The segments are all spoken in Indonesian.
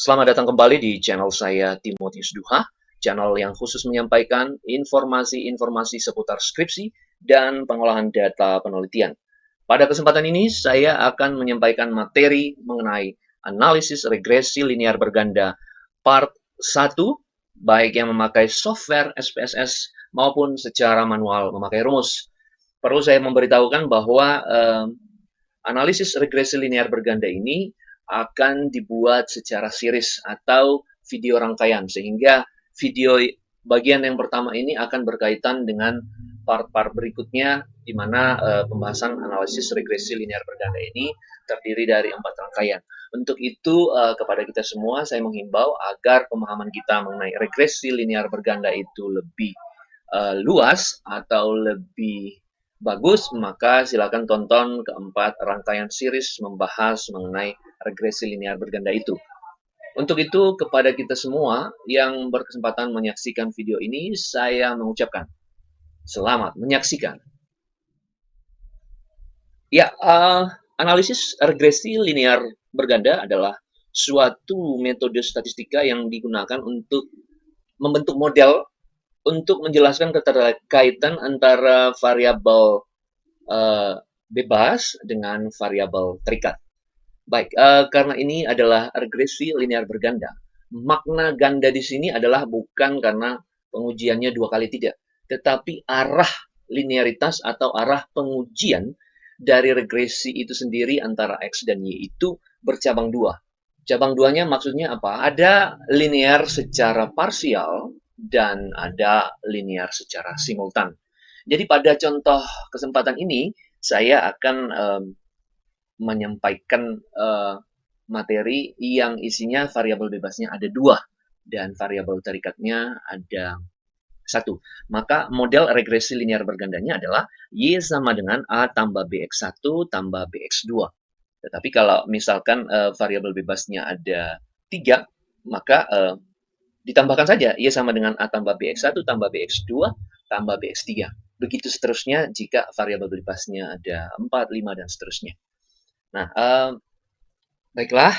Selamat datang kembali di channel saya Timotius Duha, channel yang khusus menyampaikan informasi-informasi seputar skripsi dan pengolahan data penelitian. Pada kesempatan ini, saya akan menyampaikan materi mengenai analisis regresi linear berganda part 1, baik yang memakai software SPSS maupun secara manual memakai rumus. Perlu saya memberitahukan bahwa analisis regresi linear berganda ini akan dibuat secara series atau video rangkaian, sehingga video bagian yang pertama ini akan berkaitan dengan part-part berikutnya, di mana pembahasan analisis regresi linear berganda ini terdiri dari 4 rangkaian. Untuk itu, kepada kita semua, saya menghimbau agar pemahaman kita mengenai regresi linear berganda itu lebih luas atau lebih bagus, maka silakan tonton keempat rangkaian series membahas mengenai regresi linear berganda itu. Untuk itu, kepada kita semua yang berkesempatan menyaksikan video ini, saya mengucapkan selamat menyaksikan. Ya, analisis regresi linear berganda adalah suatu metode statistika yang digunakan untuk membentuk model untuk menjelaskan keterkaitan antara variabel bebas dengan variabel terikat. Baik, karena ini adalah regresi linear berganda. Makna ganda di sini adalah bukan karena pengujiannya 2 kali tidak, tetapi arah linearitas atau arah pengujian dari regresi itu sendiri antara X dan Y itu bercabang 2. Cabang 2-nya maksudnya apa? Ada linear secara parsial dan ada linear secara simultan. Jadi pada contoh kesempatan ini, saya akan menyampaikan materi yang isinya variabel bebasnya ada 2 dan variabel terikatnya ada 1. Maka model regresi linear bergandanya adalah Y sama dengan A tambah BX1 tambah BX2. Tetapi kalau misalkan variabel bebasnya ada 3, maka ditambahkan saja Y sama dengan A tambah BX1 tambah BX2 tambah BX3. Begitu seterusnya jika variabel bebasnya ada 4, 5, dan seterusnya. Nah, baiklah,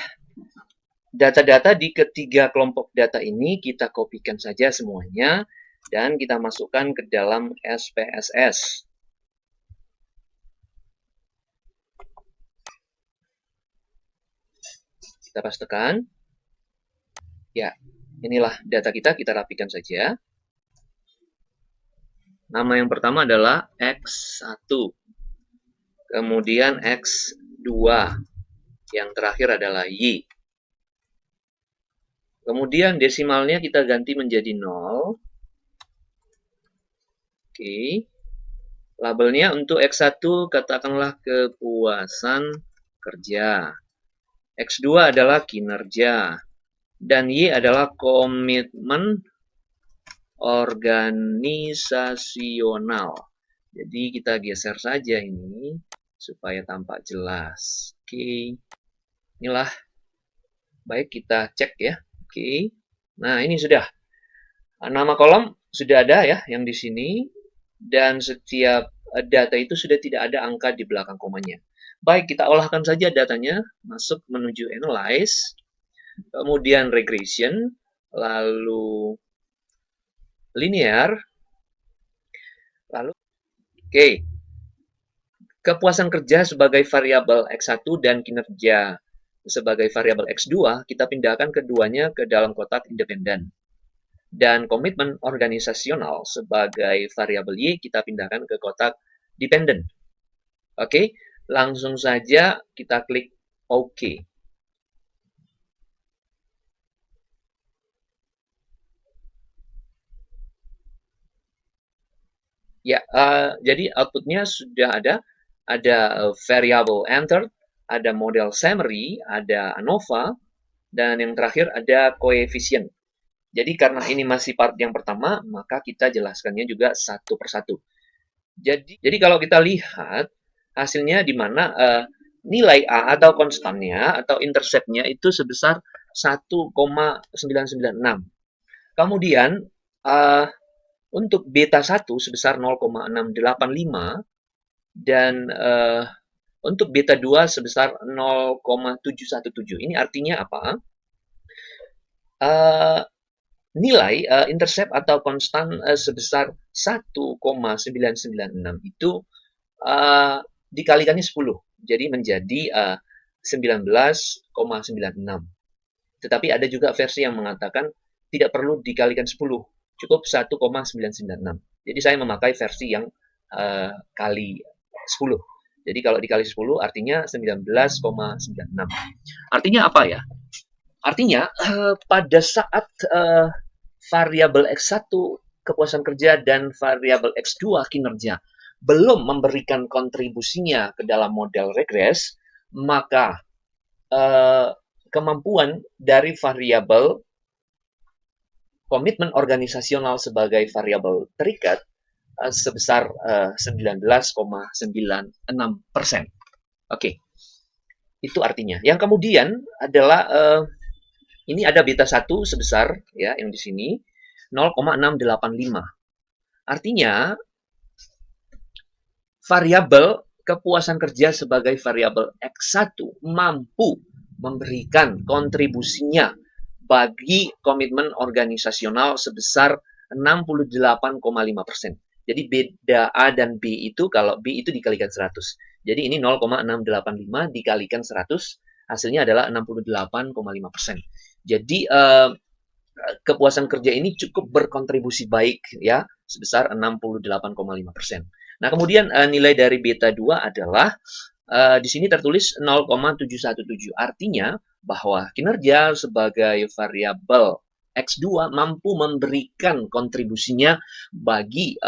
data-data di ketiga kelompok data ini kita kopikan saja semuanya dan kita masukkan ke dalam SPSS. Kita pastikan. Ya, inilah data kita rapikan saja. Nama yang pertama adalah X1. Kemudian X2. Yang terakhir adalah Y. Kemudian desimalnya kita ganti menjadi 0. Oke. Labelnya untuk X1 katakanlah kepuasan kerja. X2 adalah kinerja. Dan Y adalah komitmen organisasional. Jadi kita geser saja ini supaya tampak jelas. Oke. Inilah. Baik, kita cek ya. Oke. Nah, ini sudah. Nama kolom sudah ada ya yang di sini. Dan setiap data itu sudah tidak ada angka di belakang komanya. Baik, kita olahkan saja datanya. Masuk menuju Analyze. Kemudian Regression. Lalu Linear. Lalu, oke. Kepuasan kerja sebagai variabel X1 dan kinerja sebagai variabel X2, kita pindahkan keduanya ke dalam kotak independen. Dan komitmen organisasional sebagai variabel Y kita pindahkan ke kotak dependent. Oke, langsung saja kita klik OK. Ya, jadi outputnya sudah ada variable entered, ada model summary, ada ANOVA, dan yang terakhir ada coefficient. Jadi karena ini masih part yang pertama, maka kita jelaskannya juga satu persatu. Jadi kalau kita lihat hasilnya di mana nilai A atau konstannya atau interceptnya itu sebesar 1,996. Kemudian untuk beta 1 sebesar 0,685 dan untuk beta 2 sebesar 0,717. Ini artinya apa? uh, nilai intercept atau konstan sebesar 1,996 itu dikalikannya 10. Jadi menjadi 19,96. Tetapi ada juga versi yang mengatakan tidak perlu dikalikan 10, cukup 1,996. Jadi saya memakai versi yang kali 10. Jadi kalau dikali 10 artinya 19,96. Artinya apa ya? Artinya pada saat variabel X1 kepuasan kerja dan variabel X2 kinerja belum memberikan kontribusinya ke dalam model regres, maka kemampuan dari variabel komitmen organisasional sebagai variabel terikat sebesar 19,96%. Oke, itu artinya. Yang kemudian adalah ini ada beta 1 sebesar ya yang di sini 0,685. Artinya variabel kepuasan kerja sebagai variabel X1 mampu memberikan kontribusinya bagi komitmen organisasional sebesar 68,5%. Jadi beda A dan B itu, kalau B itu dikalikan 100. Jadi ini 0,685 dikalikan 100, hasilnya adalah 68,5%. Jadi kepuasan kerja ini cukup berkontribusi baik ya, sebesar 68,5%. Nah, kemudian nilai dari beta 2 adalah di sini tertulis 0,717. Artinya bahwa kinerja sebagai variabel X2 mampu memberikan kontribusinya bagi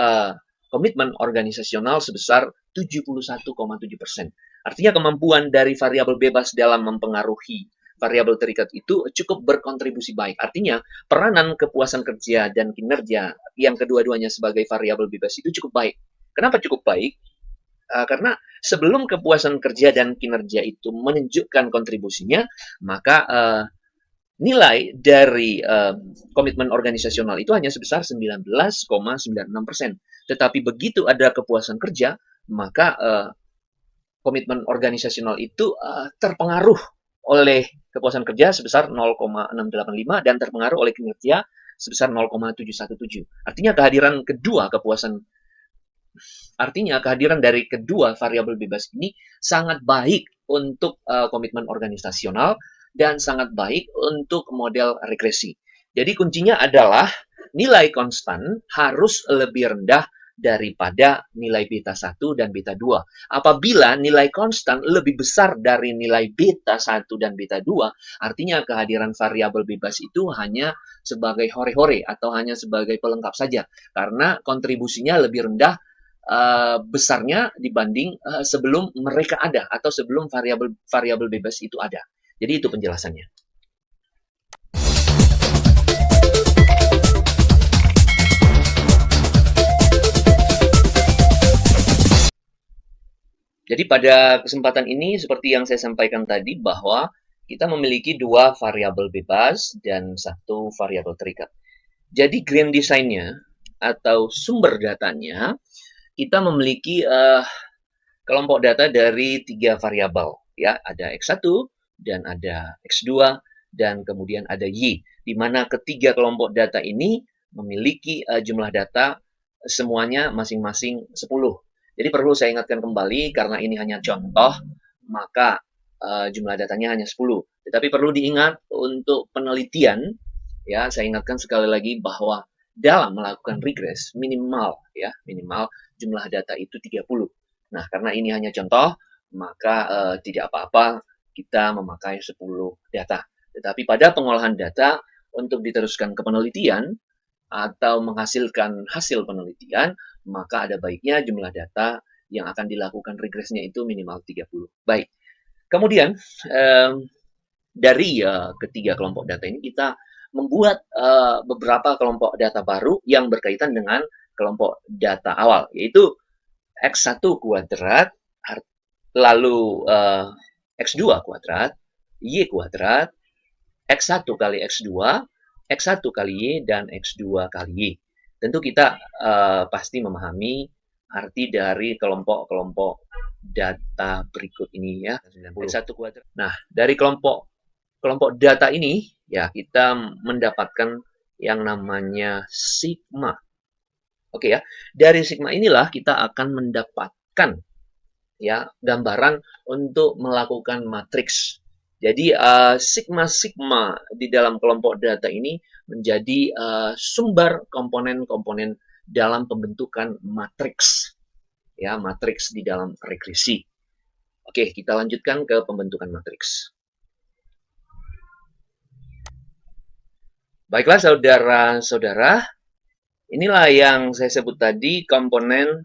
komitmen organisasional sebesar 71,7%. Artinya kemampuan dari variabel bebas dalam mempengaruhi variabel terikat itu cukup berkontribusi baik. Artinya peranan kepuasan kerja dan kinerja yang kedua-duanya sebagai variabel bebas itu cukup baik. Kenapa cukup baik? Karena sebelum kepuasan kerja dan kinerja itu menunjukkan kontribusinya, maka nilai dari komitmen organisasional itu hanya sebesar 19,96%. Tetapi begitu ada kepuasan kerja, maka komitmen organisasional itu terpengaruh oleh kepuasan kerja sebesar 0,685 dan terpengaruh oleh kinerja sebesar 0,717. Artinya kehadiran dari kedua variabel bebas ini sangat baik untuk komitmen organisasional dan sangat baik untuk model regresi. Jadi kuncinya adalah nilai konstan harus lebih rendah daripada nilai beta 1 dan beta 2. Apabila nilai konstan lebih besar dari nilai beta 1 dan beta 2, artinya kehadiran variabel bebas itu hanya sebagai hore-hore atau hanya sebagai pelengkap saja, karena kontribusinya lebih rendah besarnya dibanding sebelum mereka ada atau sebelum variabel bebas itu ada. Jadi itu penjelasannya. Jadi pada kesempatan ini seperti yang saya sampaikan tadi bahwa kita memiliki dua variabel bebas dan satu variabel terikat. Jadi grand design-nya atau sumber datanya kita memiliki kelompok data dari tiga variabel ya, ada X1 dan ada X2 dan kemudian ada Y, di mana ketiga kelompok data ini memiliki jumlah data semuanya masing-masing 10. Jadi perlu saya ingatkan kembali karena ini hanya contoh, maka jumlah datanya hanya 10. Tetapi perlu diingat untuk penelitian ya, saya ingatkan sekali lagi bahwa dalam melakukan regres minimal jumlah data itu 30. Nah, karena ini hanya contoh, maka tidak apa-apa kita memakai 10 data. Tetapi pada pengolahan data untuk diteruskan ke penelitian atau menghasilkan hasil penelitian, maka ada baiknya jumlah data yang akan dilakukan regresnya itu minimal 30. Baik. Kemudian dari ketiga kelompok data ini kita membuat beberapa kelompok data baru yang berkaitan dengan kelompok data awal, yaitu X1 kuadrat, lalu X2 kuadrat, Y kuadrat, X1 kali X2, X1 kali Y, dan X2 kali Y. Tentu kita pasti memahami arti dari kelompok-kelompok data berikut ini ya. X1 kuadrat. Nah, dari kelompok kelompok data ini, ya kita mendapatkan yang namanya sigma. Oke ya, dari sigma inilah kita akan mendapatkan ya gambaran untuk melakukan matriks. Jadi sigma-sigma di dalam kelompok data ini menjadi sumber komponen-komponen dalam pembentukan matriks. Ya, matriks di dalam regresi. Oke, kita lanjutkan ke pembentukan matriks. Baiklah saudara-saudara, inilah yang saya sebut tadi komponen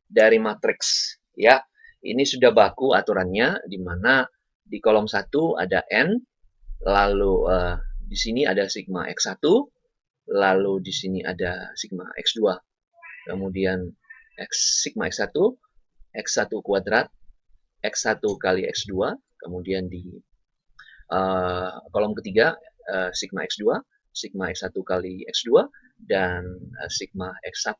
dari matriks. Ya, ini sudah baku aturannya, di mana di kolom 1 ada N, lalu di sini ada sigma X1, lalu di sini ada sigma X2, kemudian sigma X1, X1 kuadrat, X1 kali X2, kemudian di kolom ketiga sigma X2, sigma X1 kali X2, dan sigma X1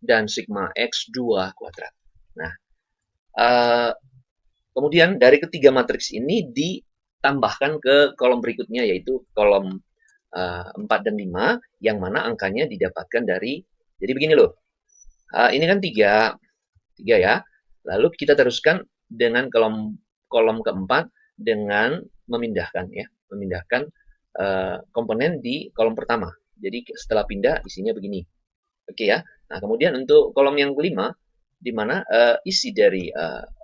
dan sigma X2 kuadrat. Nah, kemudian dari ketiga matriks ini ditambahkan ke kolom berikutnya, yaitu kolom 4 dan 5, yang mana angkanya didapatkan dari, jadi begini loh, ini kan 3 ya, lalu kita teruskan dengan kolom keempat dengan memindahkan komponen di kolom pertama. Jadi setelah pindah isinya begini. Oke ya. Nah, kemudian untuk kolom yang kelima, di mana isi dari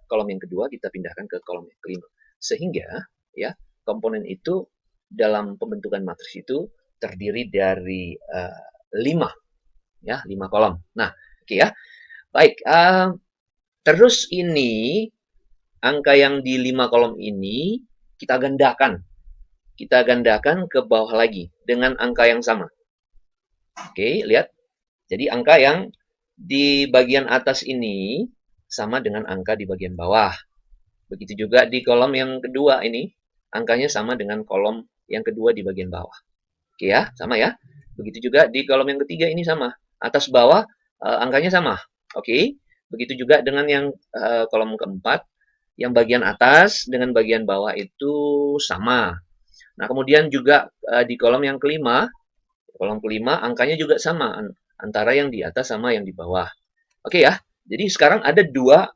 kolom yang kedua kita pindahkan ke kolom yang kelima. Sehingga ya komponen itu dalam pembentukan matriks itu terdiri dari 5 kolom. Nah, oke ya. Baik, terus ini angka yang di 5 kolom ini kita gandakan. Kita gandakan ke bawah lagi dengan angka yang sama. Oke, lihat. Jadi angka yang di bagian atas ini sama dengan angka di bagian bawah. Begitu juga di kolom yang kedua ini, angkanya sama dengan kolom yang kedua di bagian bawah. Oke ya, sama ya. Begitu juga di kolom yang ketiga ini sama. Atas bawah angkanya sama. Oke. Begitu juga dengan yang kolom keempat, yang bagian atas dengan bagian bawah itu sama. Nah, kemudian juga di kolom yang kelima angkanya juga sama antara yang di atas sama yang di bawah. Oke ya. Jadi sekarang ada 2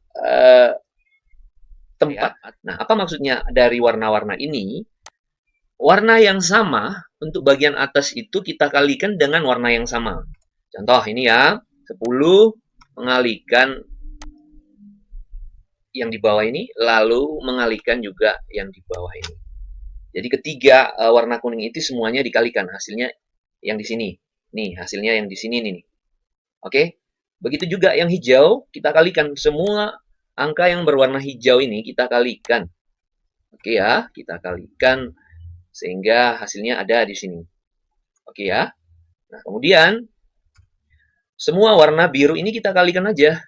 tempat. Nah, apa maksudnya dari warna-warna ini? Warna yang sama untuk bagian atas itu kita kalikan dengan warna yang sama. Contoh ini ya, 10 mengalihkan yang di bawah ini, lalu mengalihkan juga yang di bawah ini. Jadi ketiga warna kuning itu semuanya dikalikan, hasilnya yang di sini. Nih, hasilnya yang di sini nih. Oke. Begitu juga yang hijau, kita kalikan semua angka yang berwarna hijau ini kita kalikan. Oke ya, kita kalikan sehingga hasilnya ada di sini. Oke ya. Nah, kemudian semua warna biru ini kita kalikan aja.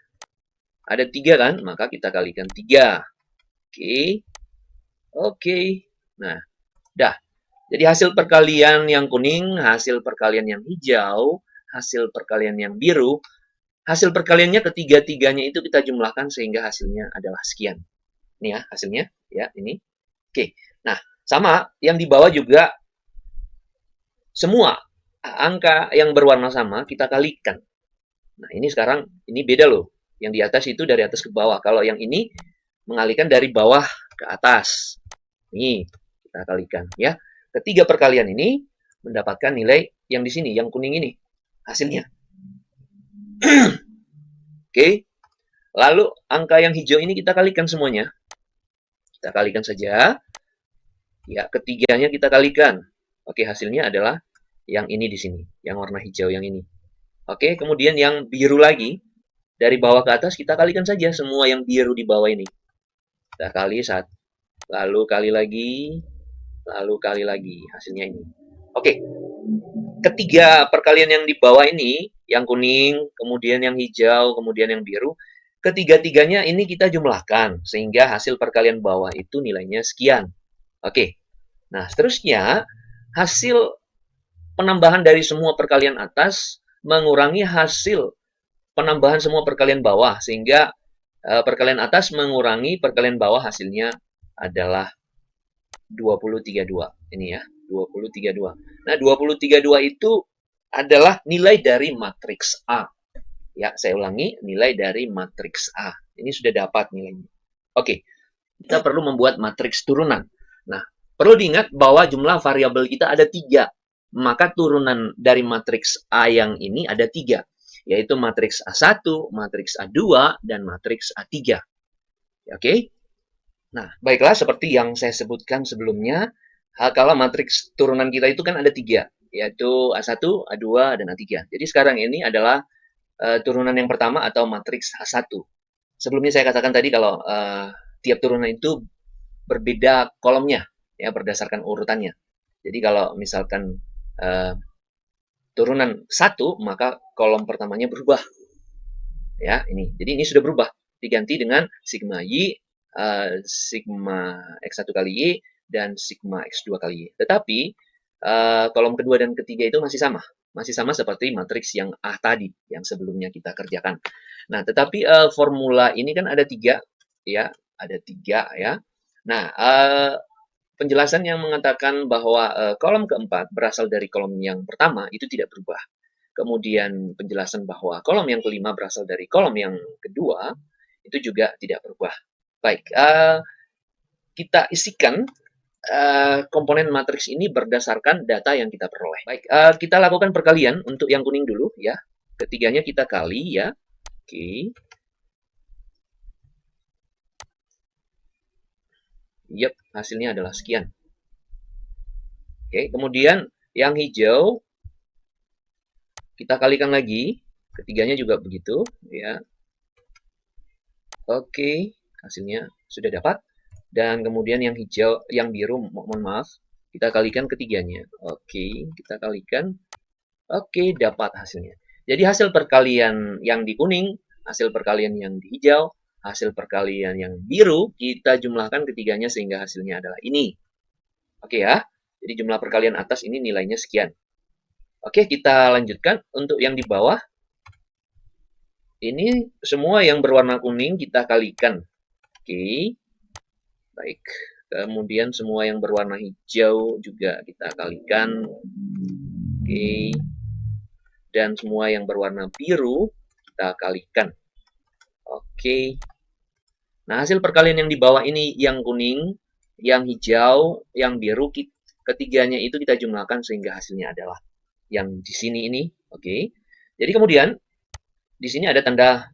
Ada 3 kan, maka kita kalikan 3. Oke. Oke. Nah, dah. Jadi hasil perkalian yang kuning, hasil perkalian yang hijau, hasil perkalian yang biru, hasil perkaliannya ketiga-tiganya itu kita jumlahkan sehingga hasilnya adalah sekian. Ini ya hasilnya, ya ini. Oke. Nah, sama yang di bawah juga semua angka yang berwarna sama kita kalikan. Nah, ini sekarang ini beda loh. Yang di atas itu dari atas ke bawah. Kalau yang ini mengalihkan dari bawah ke atas. Ini kita kalikan ya. Ketiga perkalian ini mendapatkan nilai yang di sini, yang kuning ini hasilnya. Oke. Lalu angka yang hijau ini kita kalikan semuanya. Kita kalikan saja. Ya, ketiganya kita kalikan. Oke, hasilnya adalah yang ini di sini, yang warna hijau yang ini. Oke, kemudian yang biru lagi dari bawah ke atas kita kalikan saja semua yang biru di bawah ini. Kita kali 1, lalu kali lagi, lalu kali lagi, hasilnya ini. Oke, ketiga perkalian yang di bawah ini, yang kuning, kemudian yang hijau, kemudian yang biru, ketiga-tiganya ini kita jumlahkan, sehingga hasil perkalian bawah itu nilainya sekian. Oke, nah seterusnya, hasil penambahan dari semua perkalian atas mengurangi hasil penambahan semua perkalian bawah, sehingga perkalian atas mengurangi perkalian bawah hasilnya adalah 2032. Ini ya, 2032. Nah, 2032 itu adalah nilai dari matriks A. Ya, saya ulangi, nilai dari matriks A. Ini sudah dapat nilainya. Oke, kita perlu membuat matriks turunan. Nah, perlu diingat bahwa jumlah variabel kita ada 3. Maka turunan dari matriks A yang ini ada 3, yaitu matriks A1, matriks A2, dan matriks A3. Oke? Nah, baiklah, seperti yang saya sebutkan sebelumnya, kalau matriks turunan kita itu kan ada 3, yaitu A1, A2, dan A3. Jadi sekarang ini adalah turunan yang pertama atau matriks A1. Sebelumnya saya katakan tadi kalau tiap turunan itu berbeda kolomnya, ya, berdasarkan urutannya. Jadi kalau misalkan turunan 1, maka kolom pertamanya berubah. Ya, ini. Jadi ini sudah berubah. Diganti dengan sigma Y, sigma X1 kali Y, dan sigma X2 kali Y. Tetapi kolom kedua dan ketiga itu masih sama. Masih sama seperti matriks yang A tadi, yang sebelumnya kita kerjakan. Nah, tetapi formula ini kan ada 3, ya. Ada 3, ya. Nah, penjelasan yang mengatakan bahwa kolom keempat berasal dari kolom yang pertama itu tidak berubah. Kemudian penjelasan bahwa kolom yang kelima berasal dari kolom yang kedua itu juga tidak berubah. Baik, kita isikan komponen matriks ini berdasarkan data yang kita peroleh. Baik, kita lakukan perkalian untuk yang kuning dulu ya. Ketiganya kita kali ya. Oke. Yep, hasilnya adalah sekian. Oke, kemudian yang hijau kita kalikan lagi. Ketiganya juga begitu ya. Oke, hasilnya sudah dapat. Dan kemudian yang hijau, yang biru, mohon maaf, kita kalikan ketiganya. Oke, kita kalikan. Oke, dapat hasilnya. Jadi hasil perkalian yang di kuning, hasil perkalian yang di hijau, hasil perkalian yang biru, kita jumlahkan ketiganya sehingga hasilnya adalah ini. Oke ya, jadi jumlah perkalian atas ini nilainya sekian. Oke, kita lanjutkan untuk yang di bawah. Ini semua yang berwarna kuning kita kalikan. Oke, baik. Kemudian semua yang berwarna hijau juga kita kalikan. Oke. Dan semua yang berwarna biru kita kalikan. Oke. Nah, hasil perkalian yang di bawah ini yang kuning, yang hijau, yang biru, ketiganya itu kita jumlahkan sehingga hasilnya adalah yang di sini ini. Oke. Jadi kemudian di sini ada tanda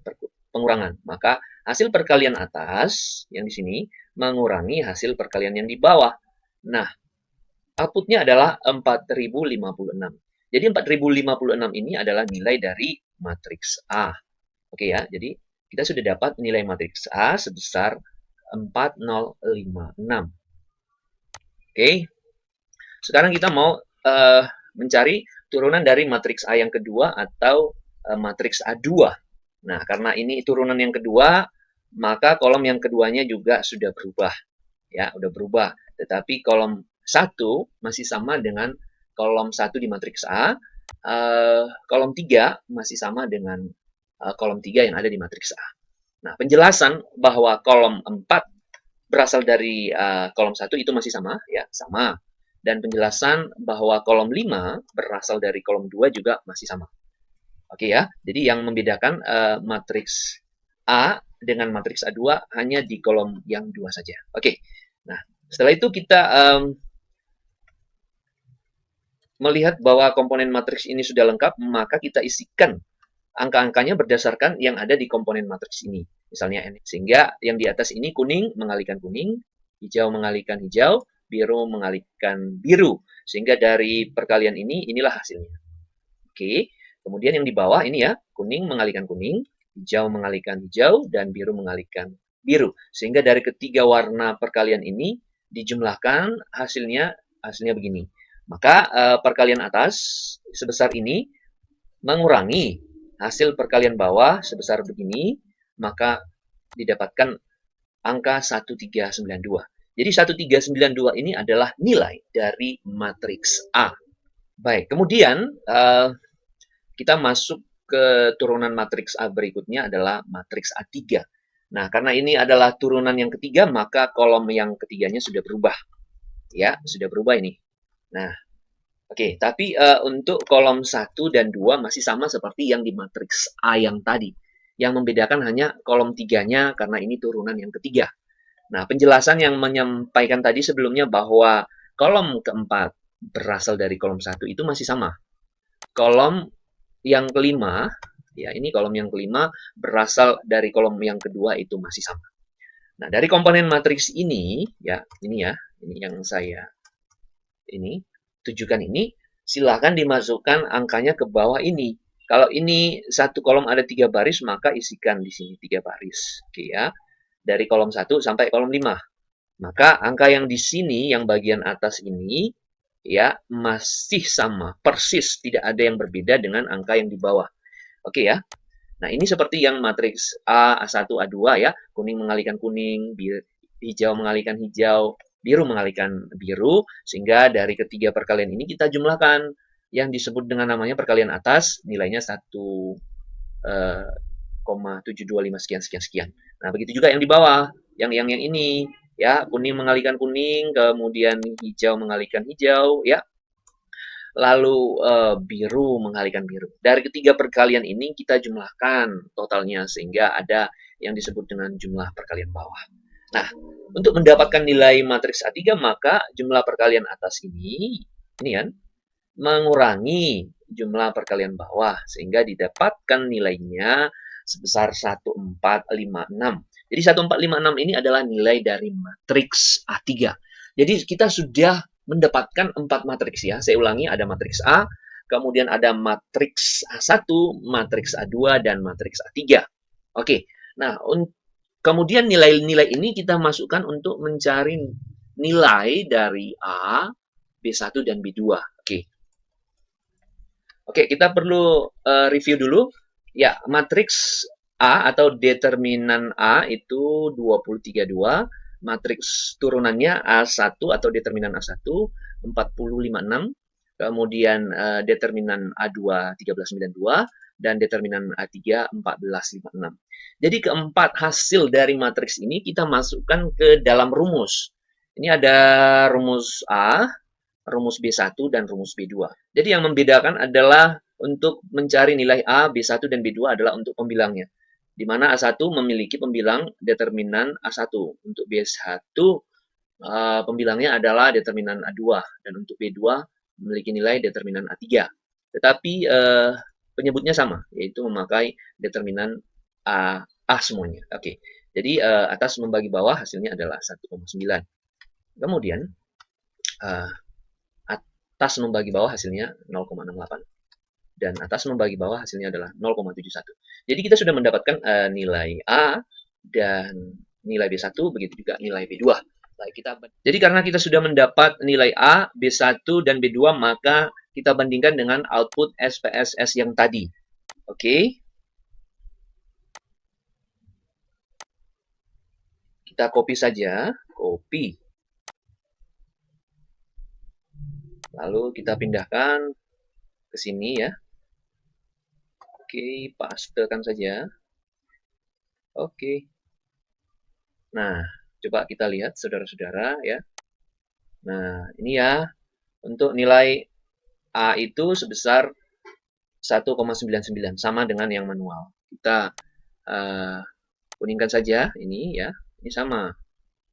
pengurangan. Maka hasil perkalian atas yang di sini mengurangi hasil perkalian yang di bawah. Nah, outputnya adalah 4056. Jadi 4056 ini adalah nilai dari matriks A. Oke ya, jadi kita sudah dapat nilai matriks A sebesar 4056. Oke, sekarang kita mau mencari turunan dari matriks A yang kedua atau matriks A2. Nah, karena ini turunan yang kedua, maka kolom yang keduanya juga sudah berubah. Ya, sudah berubah. Tetapi kolom 1 masih sama dengan kolom 1 di matriks A. Kolom 3 masih sama dengan kolom 3 yang ada di matriks A. Nah, penjelasan bahwa kolom 4 berasal dari kolom 1 itu masih sama, ya, sama. Dan penjelasan bahwa kolom 5 berasal dari kolom 2 juga masih sama. Oke ya, jadi yang membedakan matriks A dengan matriks A2 hanya di kolom yang 2 saja. Oke, nah setelah itu kita melihat bahwa komponen matriks ini sudah lengkap, maka kita isikan angka-angkanya berdasarkan yang ada di komponen matriks ini. Misalnya N, sehingga yang di atas ini kuning mengalihkan kuning, hijau mengalihkan hijau, biru mengalihkan biru. Sehingga dari perkalian ini, inilah hasilnya. Oke, kemudian yang di bawah ini ya, kuning mengalihkan kuning, hijau mengalihkan hijau, dan biru mengalihkan biru. Sehingga dari ketiga warna perkalian ini dijumlahkan hasilnya begini. Maka perkalian atas sebesar ini mengurangi hasil perkalian bawah sebesar begini, maka didapatkan angka 1392. Jadi 1392 ini adalah nilai dari matriks A. Baik, kemudian kita masuk ke turunan matriks A berikutnya adalah matriks A3. Nah, karena ini adalah turunan yang ketiga, maka kolom yang ketiganya sudah berubah. Ya, sudah berubah ini. Nah, oke, tapi untuk kolom 1 dan 2 masih sama seperti yang di matriks A yang tadi. Yang membedakan hanya kolom 3-nya karena ini turunan yang ketiga. Nah, penjelasan yang menyampaikan tadi sebelumnya bahwa kolom keempat berasal dari kolom 1 itu masih sama. Kolom yang kelima, ya ini kolom yang kelima berasal dari kolom yang kedua itu masih sama. Nah, dari komponen matriks ini, ini yang saya ini tujukan ini, silahkan dimasukkan angkanya ke bawah ini. Kalau ini satu kolom ada 3 baris, maka isikan di sini 3 baris. Oke ya, dari kolom 1 sampai kolom 5. Maka angka yang di sini, yang bagian atas ini, ya masih sama, persis, tidak ada yang berbeda dengan angka yang di bawah. Oke ya. Nah, ini seperti yang matriks A, A1, A2 ya, kuning mengalihkan kuning, hijau mengalihkan hijau, biru mengalihkan biru, sehingga dari ketiga perkalian ini kita jumlahkan yang disebut dengan namanya perkalian atas, nilainya 1,725 sekian sekian sekian. Nah, begitu juga yang di bawah, yang ini ya, kuning mengalihkan kuning, kemudian hijau mengalihkan hijau ya, lalu biru mengalihkan biru. Dari ketiga perkalian ini kita jumlahkan totalnya sehingga ada yang disebut dengan jumlah perkalian bawah. Nah, untuk mendapatkan nilai matriks A3 maka jumlah perkalian atas ini kan, mengurangi jumlah perkalian bawah sehingga didapatkan nilainya sebesar 1456. Jadi 1456 ini adalah nilai dari matriks A3. Jadi kita sudah mendapatkan 4 matriks ya. Saya ulangi, ada matriks A, kemudian ada matriks A1, matriks A2, dan matriks A3. Oke, nah kemudian nilai-nilai ini kita masukkan untuk mencari nilai dari A, B1, dan B2. Oke, kita perlu review dulu. Ya, matriks A atau determinan A itu 232, matriks turunannya A1 atau determinan A1 4056, kemudian determinan A2 1392 dan determinan A3 1456. Jadi keempat hasil dari matriks ini kita masukkan ke dalam rumus. Ini ada rumus A, rumus B1 dan rumus B2. Jadi yang membedakan adalah untuk mencari nilai A, B1 dan B2 adalah untuk pembilangnya. Di mana A1 memiliki pembilang determinan A1. Untuk B1 pembilangnya adalah determinan A2 dan untuk B2 memiliki nilai determinan A3. Tetapi penyebutnya sama, yaitu memakai determinan A semuanya. Oke. Jadi atas membagi bawah hasilnya adalah 1,9. Kemudian atas membagi bawah hasilnya 0,68 dan atas membagi bawah hasilnya adalah 0,71. Jadi kita sudah mendapatkan nilai A dan nilai B1, begitu juga nilai B2. Jadi karena kita sudah mendapat nilai A, B1 dan B2, maka kita bandingkan dengan output SPSS yang tadi. Oke. Kita copy saja, copy. Lalu kita pindahkan ke sini ya. Oke, pastekan saja. Oke. Nah, coba kita lihat saudara-saudara ya. Nah, ini ya. Untuk nilai A itu sebesar 1,99 sama dengan yang manual. Kita kuningkan saja ini ya. Ini sama.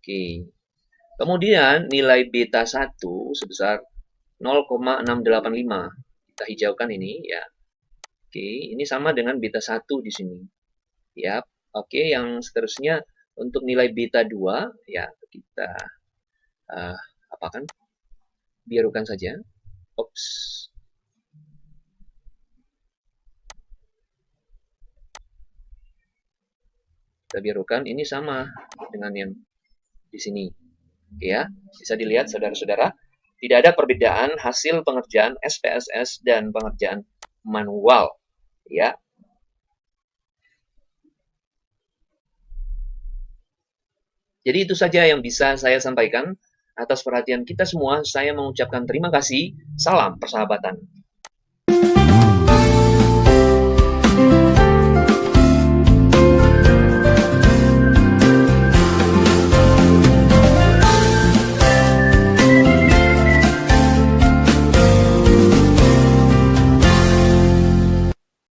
Oke. Kemudian nilai beta 1 sebesar 0,685. Kita hijaukan ini ya. Oke, ini sama dengan beta 1 di sini. Ya. Oke, yang seterusnya untuk nilai beta 2 ya kita apakan? Birukan saja. Ops. Kita birukan ini sama dengan yang di sini. Oke ya, bisa dilihat saudara-saudara, tidak ada perbedaan hasil pengerjaan SPSS dan pengerjaan manual, ya. Jadi itu saja yang bisa saya sampaikan. Atas perhatian kita semua, saya mengucapkan terima kasih. Salam persahabatan.